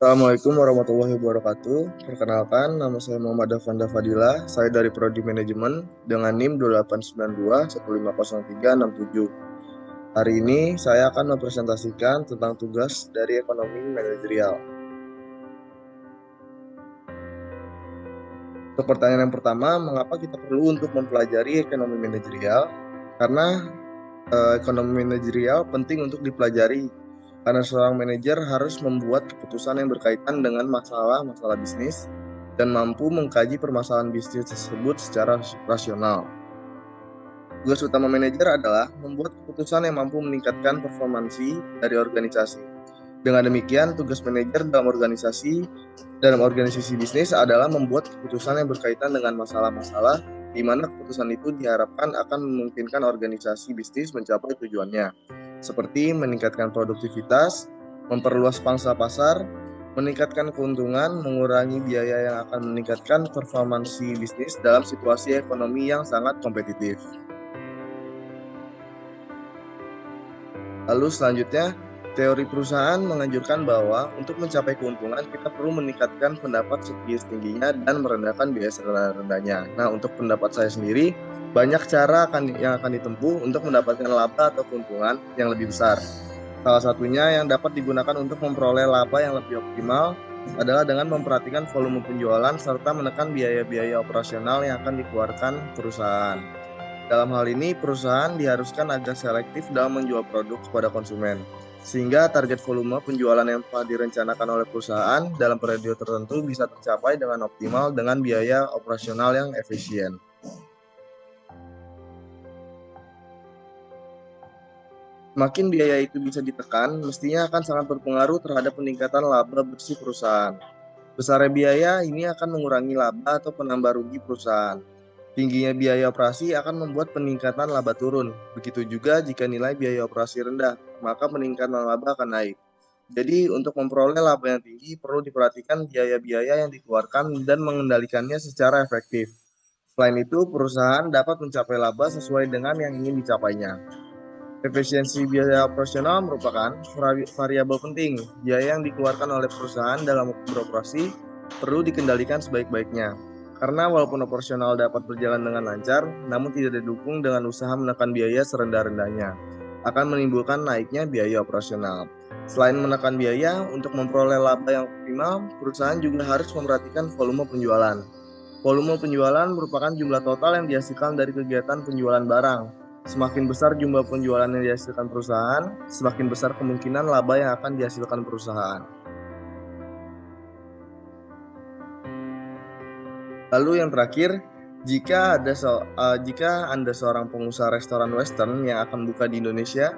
Assalamualaikum warahmatullahi wabarakatuh. Perkenalkan, nama saya Muhammad Afanda Fadila. Saya dari Prodi Manajemen dengan NIM 2892 15037. Hari ini saya akan mempresentasikan tentang tugas dari ekonomi manajerial. Untuk pertanyaan yang pertama, mengapa kita perlu untuk mempelajari ekonomi manajerial? Karena ekonomi manajerial penting untuk dipelajari karena seorang manajer harus membuat keputusan yang berkaitan dengan masalah-masalah bisnis dan mampu mengkaji permasalahan bisnis tersebut secara rasional. Tugas utama manajer adalah membuat keputusan yang mampu meningkatkan performansi dari organisasi. Dengan demikian, tugas manajer dalam organisasi bisnis adalah membuat keputusan yang berkaitan dengan masalah-masalah di mana keputusan itu diharapkan akan memungkinkan organisasi bisnis mencapai tujuannya, seperti meningkatkan produktivitas, memperluas pangsa pasar, meningkatkan keuntungan, mengurangi biaya yang akan meningkatkan performansi bisnis dalam situasi ekonomi yang sangat kompetitif. Lalu selanjutnya, teori perusahaan menganjurkan bahwa untuk mencapai keuntungan kita perlu meningkatkan pendapat setinggi-tingginya dan merendahkan biaya serendah-rendahnya. Nah, untuk pendapat saya sendiri, banyak cara yang akan ditempuh untuk mendapatkan laba atau keuntungan yang lebih besar. Salah satunya yang dapat digunakan untuk memperoleh laba yang lebih optimal adalah dengan memperhatikan volume penjualan serta menekan biaya-biaya operasional yang akan dikeluarkan perusahaan. Dalam hal ini, perusahaan diharuskan agar selektif dalam menjual produk kepada konsumen, sehingga target volume penjualan yang telah direncanakan oleh perusahaan dalam periode tertentu bisa tercapai dengan optimal dengan biaya operasional yang efisien. Semakin biaya itu bisa ditekan, mestinya akan sangat berpengaruh terhadap peningkatan laba bersih perusahaan. Besarnya biaya ini akan mengurangi laba atau penambah rugi perusahaan. Tingginya biaya operasi akan membuat peningkatan laba turun. Begitu juga jika nilai biaya operasi rendah, maka peningkatan laba akan naik. Jadi untuk memperoleh laba yang tinggi perlu diperhatikan biaya-biaya yang dikeluarkan dan mengendalikannya secara efektif. Selain itu, perusahaan dapat mencapai laba sesuai dengan yang ingin dicapainya. Efisiensi biaya operasional merupakan variabel penting. Biaya yang dikeluarkan oleh perusahaan dalam beroperasi perlu dikendalikan sebaik-baiknya. Karena walaupun operasional dapat berjalan dengan lancar, namun tidak didukung dengan usaha menekan biaya serendah-rendahnya, akan menimbulkan naiknya biaya operasional. Selain menekan biaya, untuk memperoleh laba yang optimal, perusahaan juga harus memperhatikan volume penjualan. Volume penjualan merupakan jumlah total yang dihasilkan dari kegiatan penjualan barang. Semakin besar jumlah penjualan yang dihasilkan perusahaan, semakin besar kemungkinan laba yang akan dihasilkan perusahaan. Lalu yang terakhir, jika Anda seorang pengusaha restoran Western yang akan buka di Indonesia,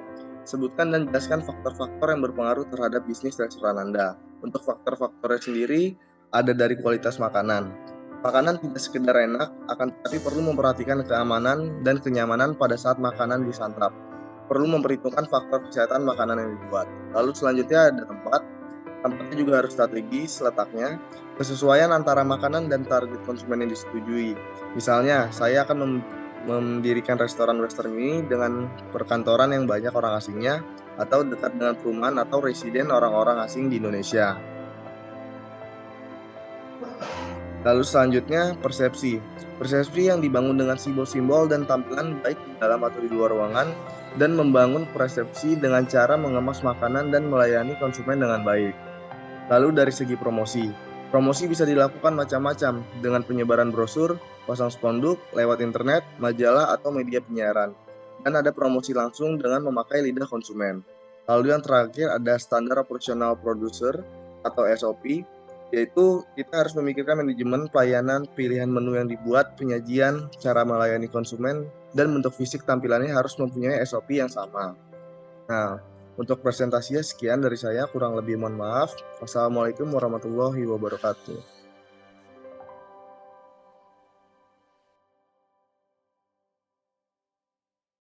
sebutkan dan jelaskan faktor-faktor yang berpengaruh terhadap bisnis restoran Anda. Untuk faktor-faktornya sendiri, ada dari kualitas makanan. Makanan tidak sekedar enak, akan tetapi perlu memperhatikan keamanan dan kenyamanan pada saat makanan disantap. Perlu memperhitungkan faktor kesehatan makanan yang dibuat. Lalu selanjutnya ada tempat. Tempatnya juga harus strategis letaknya, kesesuaian antara makanan dan target konsumen yang disetujui. Misalnya, saya akan mendirikan restoran Western ini dengan perkantoran yang banyak orang asingnya, atau dekat dengan perumahan atau residen orang-orang asing di Indonesia. Lalu selanjutnya, persepsi. Persepsi yang dibangun dengan simbol-simbol dan tampilan baik di dalam atau di luar ruangan, dan membangun persepsi dengan cara mengemas makanan dan melayani konsumen dengan baik. Lalu dari segi promosi, promosi bisa dilakukan macam-macam dengan penyebaran brosur, pasang spanduk, lewat internet, majalah, atau media penyiaran. Dan ada promosi langsung dengan memakai lidah konsumen. Lalu yang terakhir ada standar operasional producer atau SOP, yaitu kita harus memikirkan manajemen pelayanan, pilihan menu yang dibuat, penyajian, cara melayani konsumen, dan bentuk fisik tampilannya harus mempunyai SOP yang sama. Nah, untuk presentasinya sekian dari saya, kurang lebih mohon maaf. Wassalamualaikum warahmatullahi wabarakatuh.